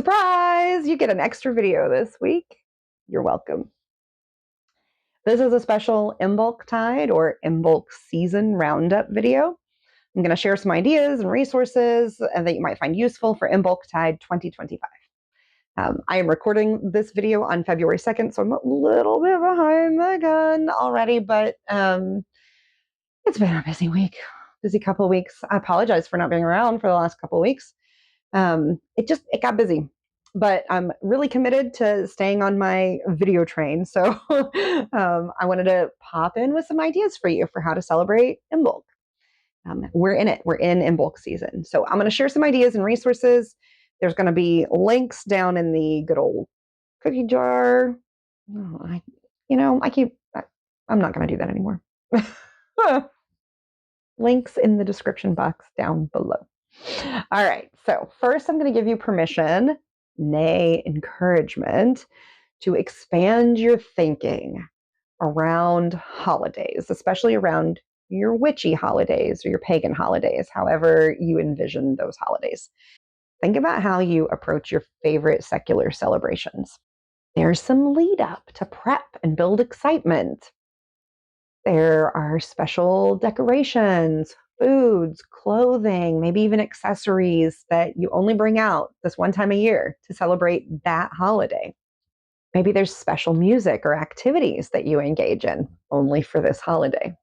Surprise! You get an extra video this week. You're welcome. This is a special Imbolc Tide or Imbolc Season Roundup video. I'm going to share some ideas and resources that you might find useful for Imbolc Tide 2025. I am recording this video on February 2nd, so I'm a little bit behind the gun already, but it's been a busy couple of weeks. I apologize for not being around for the last couple of weeks. It got busy, but I'm really committed to staying on my video train. So I wanted to pop in with some ideas for you for how to celebrate Imbolc. We're in it. We're in Imbolc season. So I'm going to share some ideas and resources. There's going to be links down in the good old cookie jar. I'm not going to do that anymore. Links in the description box down below. All right, so first I'm going to give you permission, nay, encouragement, to expand your thinking around holidays, especially around your witchy holidays or your pagan holidays, however you envision those holidays. Think about how you approach your favorite secular celebrations. There's some lead up to prep and build excitement. There are special decorations, foods, clothing, maybe even accessories that you only bring out this one time a year to celebrate that holiday. Maybe there's special music or activities that you engage in only for this holiday.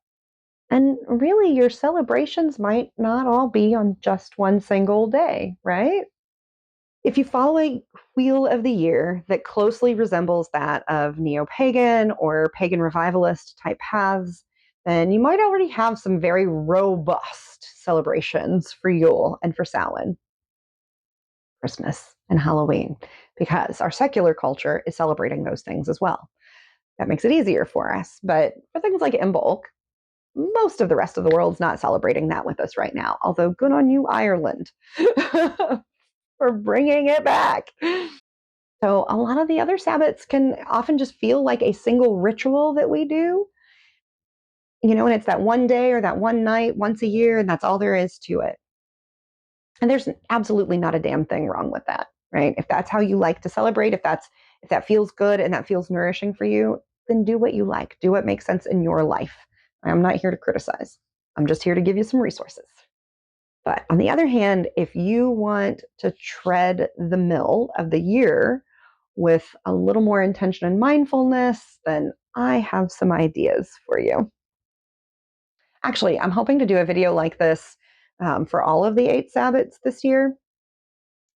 And really, your celebrations might not all be on just one single day, right? If you follow a wheel of the year that closely resembles that of neo-pagan or pagan revivalist type paths, then you might already have some very robust celebrations for Yule and for Samhain, Christmas and Halloween, because our secular culture is celebrating those things as well. That makes it easier for us. But for things like Imbolc, most of the rest of the world's not celebrating that with us right now, although good on you, Ireland. For bringing it back. So a lot of the other Sabbats can often just feel like a single ritual that we do, and it's that one day or that one night once a year, and that's all there is to it. And there's absolutely not a damn thing wrong with that, right? If that's how you like to celebrate, if that feels good and that feels nourishing for you, then do what you like. Do what makes sense in your life. I'm not here to criticize. I'm just here to give you some resources. But on the other hand, if you want to tread the mill of the year with a little more intention and mindfulness, then I have some ideas for you. Actually, I'm hoping to do a video like this for all of the 8 Sabbats this year.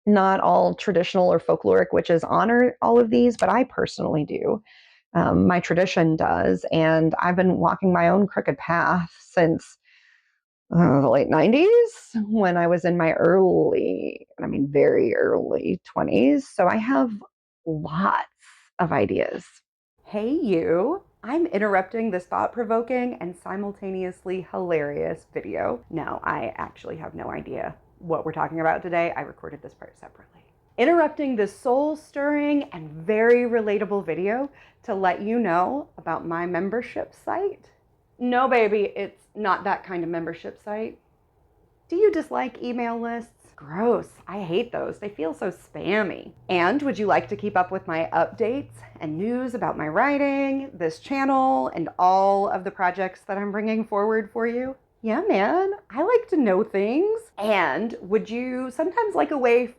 Not all traditional or folkloric witches honor all of these, but I personally do. My tradition does, and I've been walking my own crooked path since the late 90s when I was in my very early 20s. So I have lots of ideas. Hey, you. I'm interrupting this thought-provoking and simultaneously hilarious video. No, I actually have no idea what we're talking about today. I recorded this part separately. Interrupting this soul-stirring and very relatable video to let you know about my membership site. No, baby, it's not that kind of membership site. Do you dislike email lists? Gross. I hate those. They feel so spammy. And would you like to keep up with my updates and news about my writing, this channel, and all of the projects that I'm bringing forward for you? Yeah, man. I like to know things. And would you sometimes like a way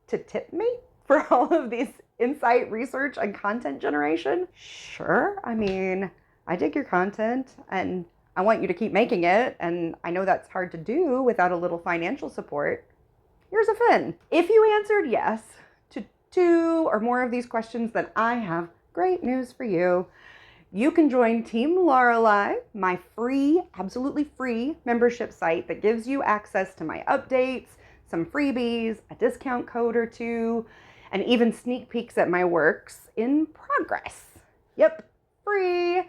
to tip me for all of these insight, research, and content generation? Sure. I dig your content and I want you to keep making it. And I know that's hard to do without a little financial support. Here's a fin. If you answered yes to 2 or more of these questions, then I have great news for you. You can join Team Lorelei, my free, absolutely free membership site that gives you access to my updates, some freebies, a discount code or 2, and even sneak peeks at my works in progress. Yep, free.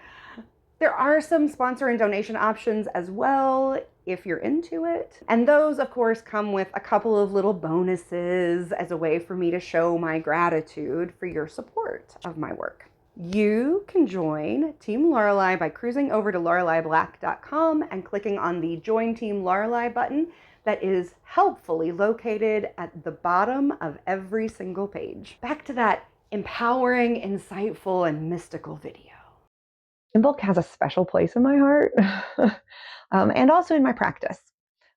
There are some sponsor and donation options as well if you're into it. And those, of course, come with a couple of little bonuses as a way for me to show my gratitude for your support of my work. You can join Team Lorelei by cruising over to LorelaiBlack.com and clicking on the Join Team Lorelei button. that is helpfully located at the bottom of every single page. Back to that empowering, insightful, and mystical video. Imbolc has a special place in my heart and also in my practice.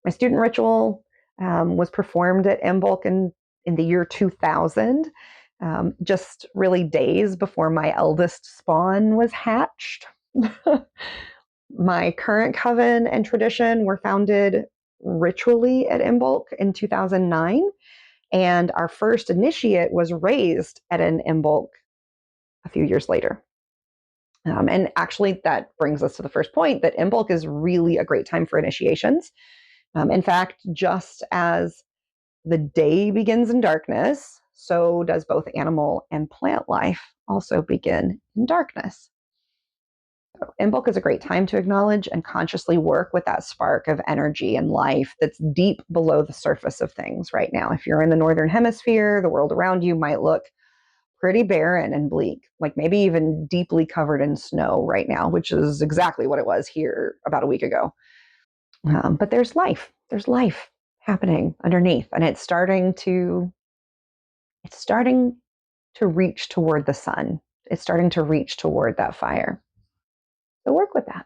My student ritual was performed at Imbolc in the year 2000, just really days before my eldest spawn was hatched. My current coven and tradition were founded ritually at Imbolc in 2009, and our first initiate was raised at an Imbolc a few years later. And actually, that brings us to the first point that Imbolc is really a great time for initiations. In fact, just as the day begins in darkness, so does both animal and plant life also begin in darkness. Imbolc is a great time to acknowledge and consciously work with that spark of energy and life that's deep below the surface of things right now. If you're in the Northern Hemisphere, the world around you might look pretty barren and bleak, like maybe even deeply covered in snow right now, which is exactly what it was here about a week ago. But there's life. There's life happening underneath, and it's starting to reach toward the sun. It's starting to reach toward that fire. So work with that.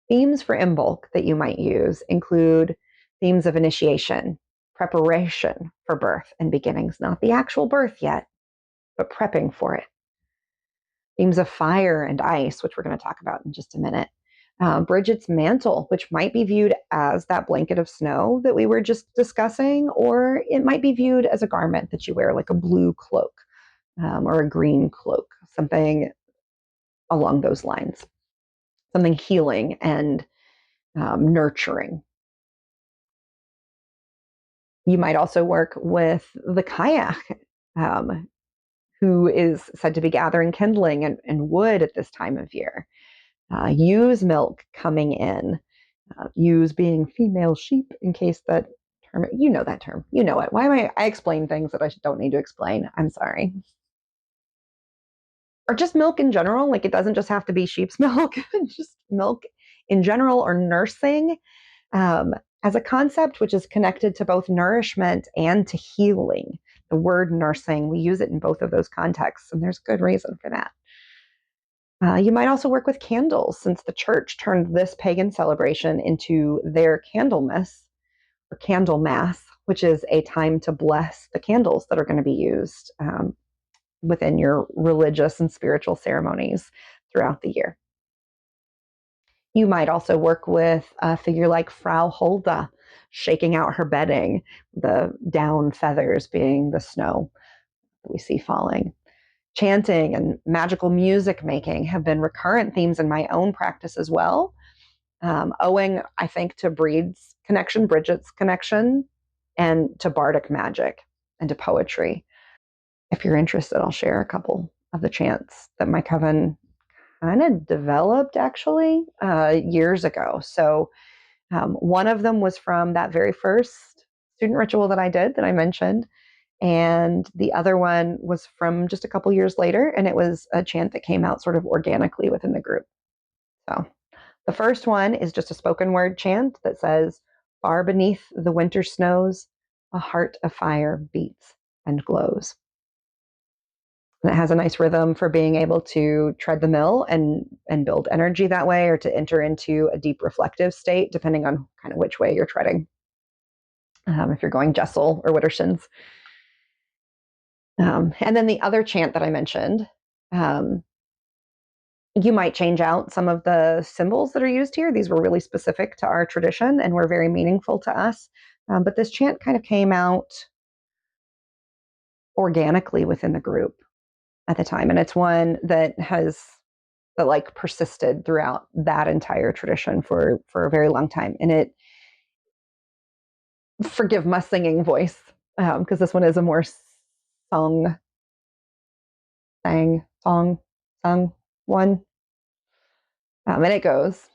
Themes for Imbolc that you might use include themes of initiation, preparation for birth and beginnings, not the actual birth yet, but prepping for it. Themes of fire and ice, which we're going to talk about in just a minute. Bridget's mantle, which might be viewed as that blanket of snow that we were just discussing, or it might be viewed as a garment that you wear, like a blue cloak or a green cloak, something along those lines, something healing and nurturing. You might also work with the kayak, who is said to be gathering kindling and wood at this time of year. Use milk coming in. Use being female sheep, in case that term, you know that term. You know it. Why am I explain things that I don't need to explain? I'm sorry. Or just milk in general. Like it doesn't just have to be sheep's milk, just milk in general, or nursing um, as a concept, which is connected to both nourishment and to healing. The word nursing, we use it in both of those contexts, and there's good reason for that. You might also work with candles, since the church turned this pagan celebration into their Candlemas or Candle Mass, which is a time to bless the candles that are going to be used within your religious and spiritual ceremonies throughout the year. You might also work with a figure like Frau Hulda, shaking out her bedding, the down feathers being the snow that we see falling. Chanting and magical music making have been recurrent themes in my own practice as well, owing, I think, to Bridget's connection, and to bardic magic and to poetry. If you're interested, I'll share a couple of the chants that my coven kind of developed actually years ago. So one of them was from that very first student ritual that I did that I mentioned. And the other one was from just a couple years later, and it was a chant that came out sort of organically within the group. So the first one is just a spoken word chant that says, "Far beneath the winter snows, a heart of fire beats and glows." And it has a nice rhythm for being able to tread the mill and build energy that way, or to enter into a deep reflective state, depending on kind of which way you're treading. If you're going Jessel or Wittershins. And then the other chant that I mentioned, you might change out some of the symbols that are used here. These were really specific to our tradition and were very meaningful to us. But this chant kind of came out organically within the group at the time. And it's one that like persisted throughout that entire tradition for a very long time. And it, forgive my singing voice, because this one is a more sung, sung one. And it goes,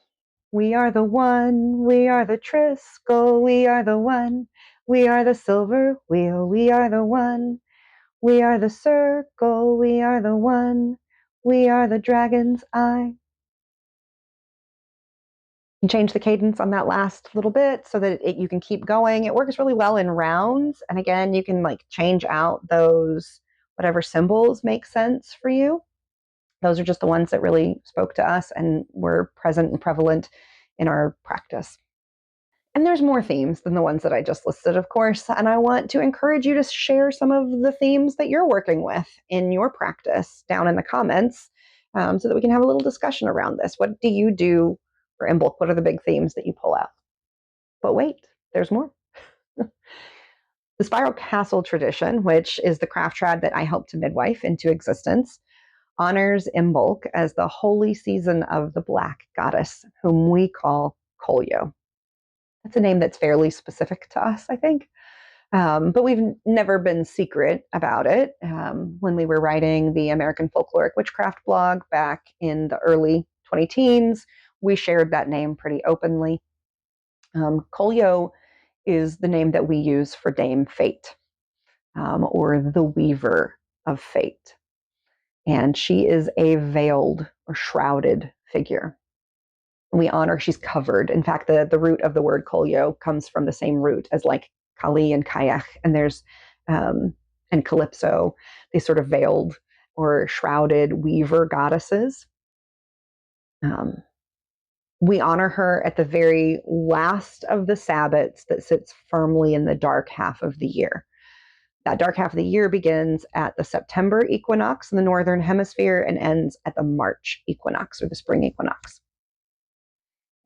"We are the one, we are the Triskel, we are the one, we are the silver wheel, we are the one, we are the circle, we are the one, we are the dragon's eye." You change the cadence on that last little bit so that you can keep going. It works really well in rounds. And again, you can like change out those, whatever symbols make sense for you. Those are just the ones that really spoke to us and were present and prevalent in our practice. And there's more themes than the ones that I just listed, of course. And I want to encourage you to share some of the themes that you're working with in your practice down in the comments, so that we can have a little discussion around this. What do you do for Imbolc? What are the big themes that you pull out? But wait, there's more. The Spiral Castle tradition, which is the craft trad that I helped to midwife into existence, honors Imbolc as the holy season of the Black Goddess, whom we call Kolyo. That's a name that's fairly specific to us, I think. But we've never been secret about it. When we were writing the American Folkloric Witchcraft blog back in the early 20 teens, we shared that name pretty openly. Kolyo is the name that we use for Dame Fate, or the Weaver of Fate. And she is a veiled or shrouded figure. We honor, she's covered. In fact, the root of the word Kolyo comes from the same root as like Kali and Kayak, and there's and Calypso, these sort of veiled or shrouded weaver goddesses. We honor her at the very last of the Sabbats that sits firmly in the dark half of the year. That dark half of the year begins at the September equinox in the northern hemisphere and ends at the March equinox or the spring equinox.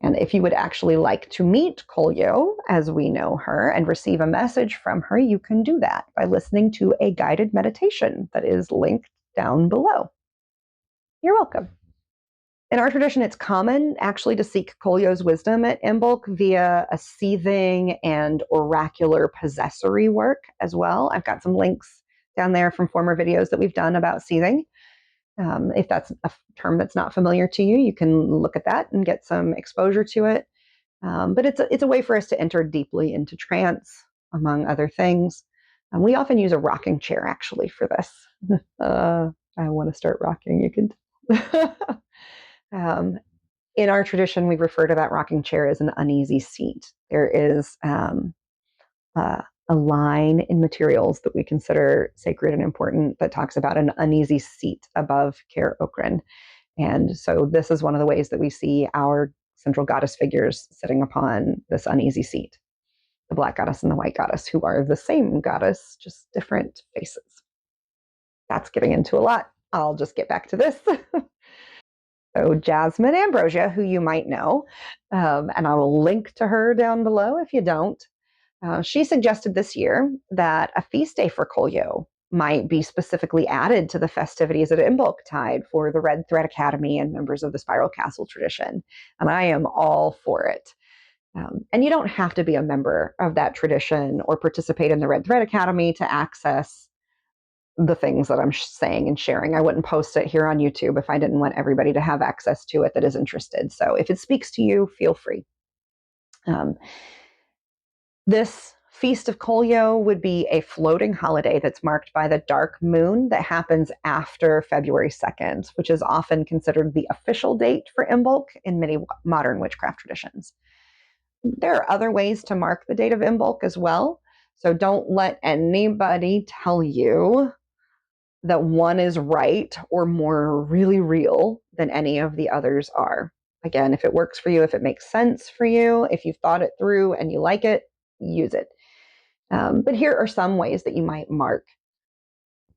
And if you would actually like to meet Kolyo as we know her and receive a message from her, you can do that by listening to a guided meditation that is linked down below. You're welcome. In our tradition, it's common actually to seek Kolyo's wisdom at Imbolc via a seething and oracular possessory work as well. I've got some links down there from former videos that we've done about seething. If that's a term that's not familiar to you, you can look at that and get some exposure to it. But it's a way for us to enter deeply into trance, among other things. We often use a rocking chair actually for this. I want to start rocking. You can. In our tradition, we refer to that rocking chair as an uneasy seat. There is a line in materials that we consider sacred and important that talks about an uneasy seat above Caer Ochran. And so this is one of the ways that we see our central goddess figures sitting upon this uneasy seat. The black goddess and the white goddess, who are the same goddess, just different faces. That's getting into a lot. I'll just get back to this. So Jasmine Ambrosia, who you might know, and I will link to her down below if you don't. She suggested this year that a feast day for Kolyo might be specifically added to the festivities at Imbolctide for the Red Thread Academy and members of the Spiral Castle tradition. And I am all for it. And you don't have to be a member of that tradition or participate in the Red Thread Academy to access the things that I'm saying and sharing. I wouldn't post it here on YouTube if I didn't want everybody to have access to it that is interested. So if it speaks to you, feel free. This Feast of Kolyo would be a floating holiday that's marked by the dark moon that happens after February 2nd, which is often considered the official date for Imbolc in many modern witchcraft traditions. There are other ways to mark the date of Imbolc as well. So don't let anybody tell you that one is right or more really real than any of the others are. Again, if it works for you, if it makes sense for you, if you've thought it through and you like it, use it. But here are some ways that you might mark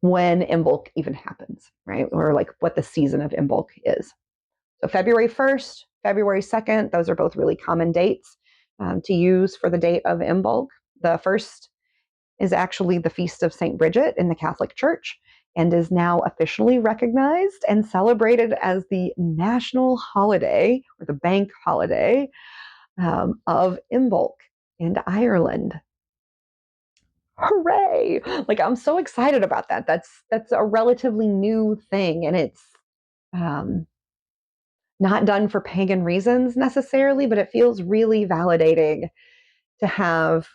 when Imbolc even happens, right? Or like what the season of Imbolc is. So February 1st, February 2nd, those are both really common dates to use for the date of Imbolc. The first is actually the Feast of St. Bridget in the Catholic Church and is now officially recognized and celebrated as the national holiday or the bank holiday of Imbolc in Ireland. Hooray! Like I'm so excited about that. That's a relatively new thing, and it's not done for pagan reasons necessarily, but it feels really validating to have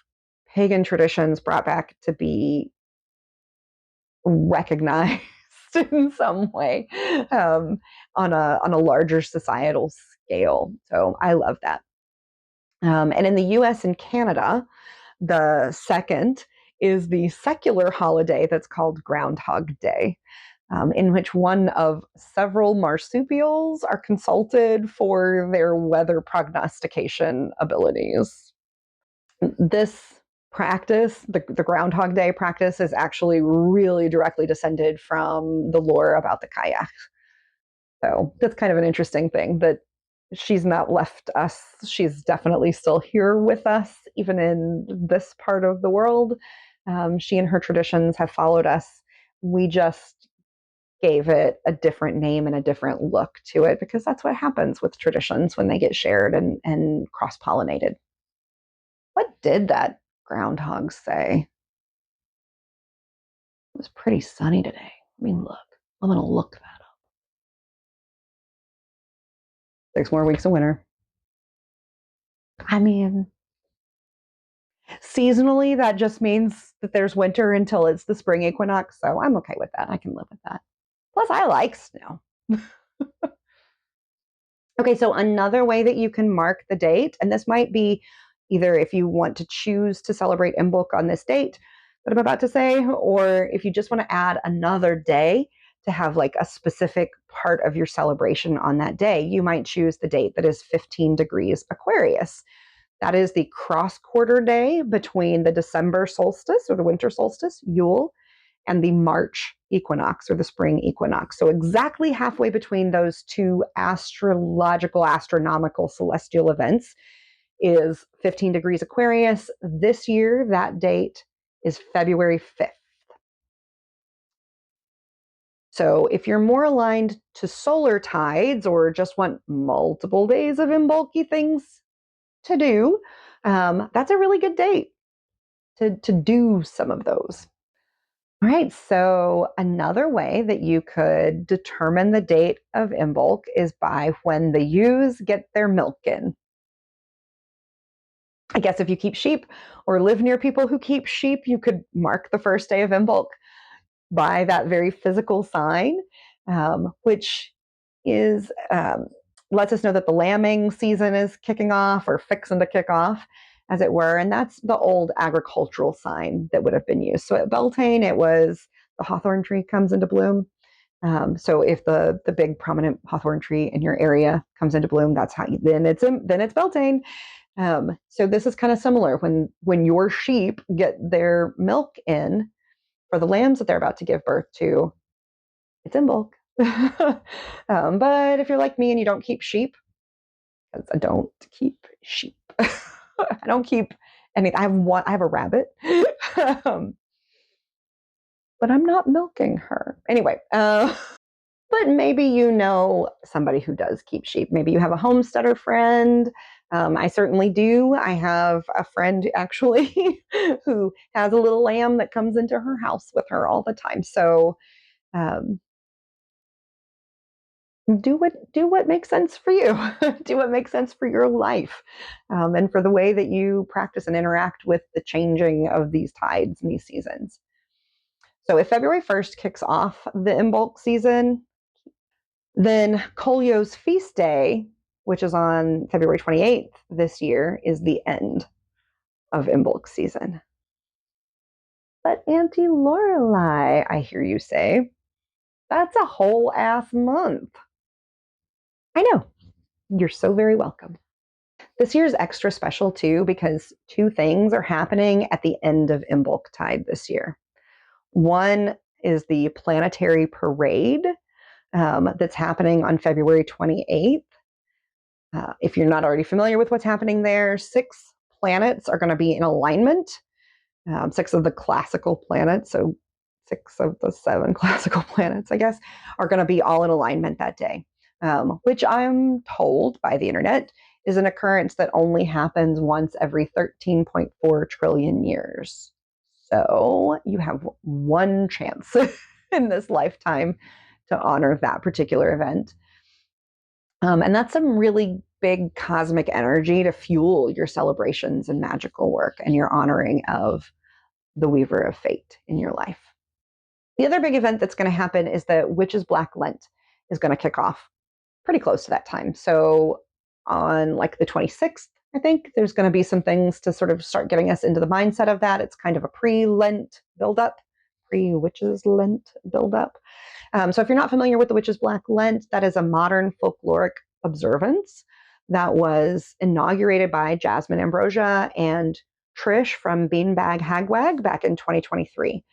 pagan traditions brought back to be recognized in some way on a larger societal scale. So I love that. And in the US and Canada, the second is the secular holiday that's called Groundhog Day, in which one of several marsupials are consulted for their weather prognostication abilities. This practice, the Groundhog Day practice, is actually really directly descended from the lore about the kayak. So that's kind of an interesting thing that she's not left us. She's definitely still here with us, even in this part of the world. She and her traditions have followed us. We just gave it a different name and a different look to it because that's what happens with traditions when they get shared and cross pollinated. What did that groundhog say? It was pretty sunny today. Let me look. I'm going to look that up. 6 more weeks of winter. I mean, seasonally, that just means that there's winter until it's the spring equinox. So I'm okay with that. I can live with that. Plus, I like snow. Okay, so another way that you can mark the date, and this might be either if you want to choose to celebrate Imbolc on this date that I'm about to say, or if you just want to add another day to have like a specific part of your celebration on that day, you might choose the date that is 15 degrees Aquarius. That is the cross quarter day between the December solstice or the winter solstice, Yule, and the March equinox or the spring equinox. So, exactly halfway between those two astrological, astronomical, celestial events is 15 degrees Aquarius. This year, that date is February 5th. So, if you're more aligned to solar tides or just want multiple days of Imbolc things to do, that's a really good date to do some of those. All right, so another way that you could determine the date of Imbolc is by when the ewes get their milk in. I guess if you keep sheep or live near people who keep sheep, you could mark the first day of Imbolc by that very physical sign, which is lets us know that the lambing season is kicking off or fixing to kick off, as it were. And that's the old agricultural sign that would have been used. So at Beltane, it was the hawthorn tree comes into bloom. So if the big prominent hawthorn tree in your area comes into bloom, that's how then it's Beltane. So this is kind of similar when your sheep get their milk in for the lambs that they're about to give birth to, it's in bulk. But if you're like me and you don't keep sheep, because I don't keep sheep, I don't keep any. I have a rabbit, um, but I'm not milking her anyway. But maybe you know somebody who does keep sheep. Maybe you have a homesteader friend. I certainly do. I have a friend actually who has a little lamb that comes into her house with her all the time. So um, do what makes sense for you. Do what makes sense for your life, and for the way that you practice and interact with the changing of these tides and these seasons. So if February 1st kicks off the Imbolc season, then Kolio's feast day, which is on February 28th this year, is the end of Imbolc season. But Auntie Lorelei, I hear you say, that's a whole ass month. I know. You're so very welcome. This year is extra special too because two things are happening at the end of Imbolc Tide this year. One is the planetary parade that's happening on February 28th. If you're not already familiar with what's happening there, 6 planets are going to be in alignment, 6 of the classical planets, so 6 of the 7 classical planets, I guess, are going to be all in alignment that day, which I'm told by the internet is an occurrence that only happens once every 13.4 trillion years. So you have one chance in this lifetime to honor that particular event. And that's some really big cosmic energy to fuel your celebrations and magical work and your honoring of the Weaver of Fate in your life. The other big event that's going to happen is that Witch's Black Lent is going to kick off pretty close to that time. So on like the 26th I think there's going to be some things to sort of start getting us into the mindset of that. It's kind of a pre-Lent buildup, pre-Witches Lent buildup. So if you're not familiar with the Witches Black Lent, that is a modern folkloric observance that was inaugurated by Jasmine Ambrosia and Trish from Beanbag Hagwag back in 2023.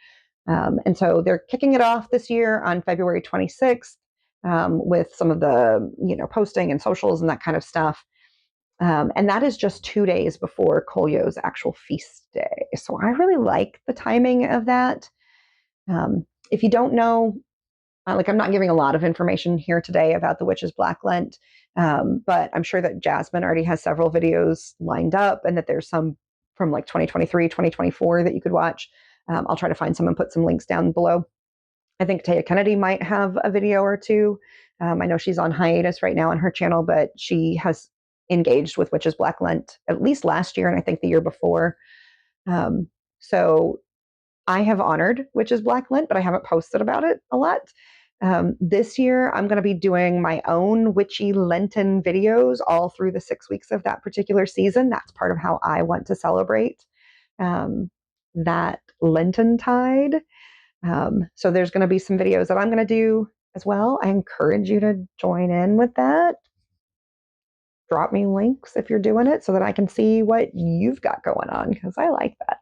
And so they're kicking it off this year on February 26th with some of the, posting and socials and that kind of stuff. And that is just 2 days before Kolyo's actual feast day. So I really like the timing of that. If you don't know, I'm not giving a lot of information here today about the Witches Black Lent, but I'm sure that Jasmine already has several videos lined up and that there's some from like 2023, 2024 that you could watch. I'll try to find some and put some links down below. I think Taya Kennedy might have a video or two. I know she's on hiatus right now on her channel, but she has engaged with Witches Black Lent at least last year and I think the year before. So I have honored Witches Black Lent, but I haven't posted about it a lot. This year, I'm going to be doing my own witchy Lenten videos all through the 6 weeks of that particular season. That's part of how I want to celebrate that Lenten tide. So there's going to be some videos that I'm going to do as well. I encourage you to join in with that. Drop me links if you're doing it so that I can see what you've got going on because I like that.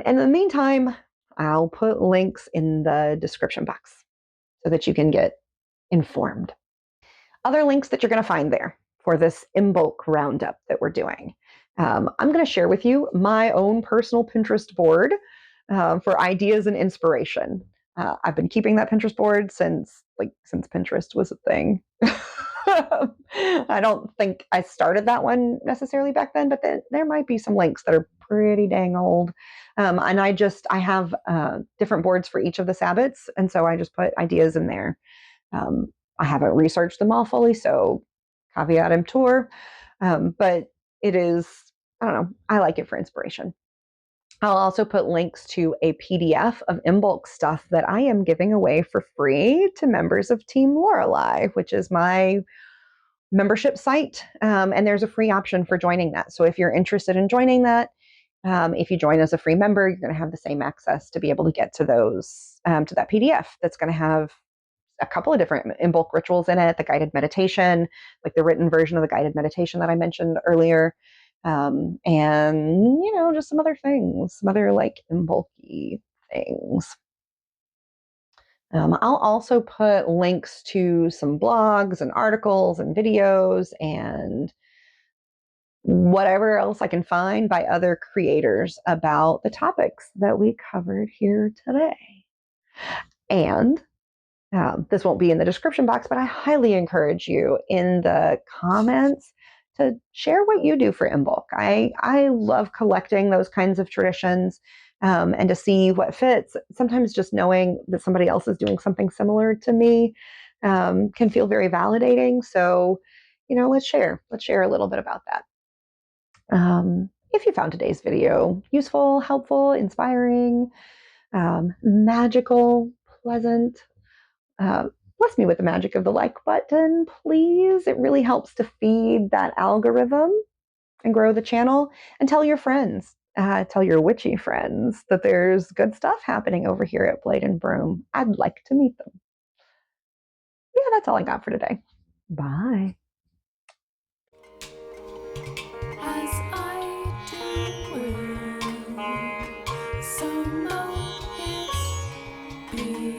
In the meantime, I'll put links in the description box so that you can get informed. Other links that you're going to find there for this Imbolc Round Up that we're doing. I'm going to share with you my own personal Pinterest board for ideas and inspiration. I've been keeping that Pinterest board since Pinterest was a thing. I don't think I started that one necessarily back then, but there might be some links that are pretty dang old. And I have different boards for each of the Sabbats, and so I just put ideas in there. I haven't researched them all fully, so caveat emptor. But it is, I don't know, I like it for inspiration. I'll also put links to a PDF of Imbolc stuff that I am giving away for free to members of Team Lorelei, which is my membership site. And there's a free option for joining that. So if you're interested in joining that, if you join as a free member, you're going to have the same access to be able to get to those, to that PDF that's going to have a couple of different Imbolc rituals in it, the guided meditation, like the written version of the guided meditation that I mentioned earlier. And, just some other things, some other like Imbolc-y things. I'll also put links to some blogs and articles and videos and whatever else I can find by other creators about the topics that we covered here today. And this won't be in the description box, but I highly encourage you in the comments to share what you do for Imbolc. I love collecting those kinds of traditions and to see what fits. Sometimes just knowing that somebody else is doing something similar to me can feel very validating. So, let's share a little bit about that. If you found today's video useful, helpful, inspiring, magical, pleasant, bless me with the magic of the like button, please. It really helps to feed that algorithm and grow the channel. And tell your friends, tell your witchy friends that there's good stuff happening over here at Blade and Broom. I'd like to meet them. Yeah, that's all I got for today. Bye. As I do, so mote it be.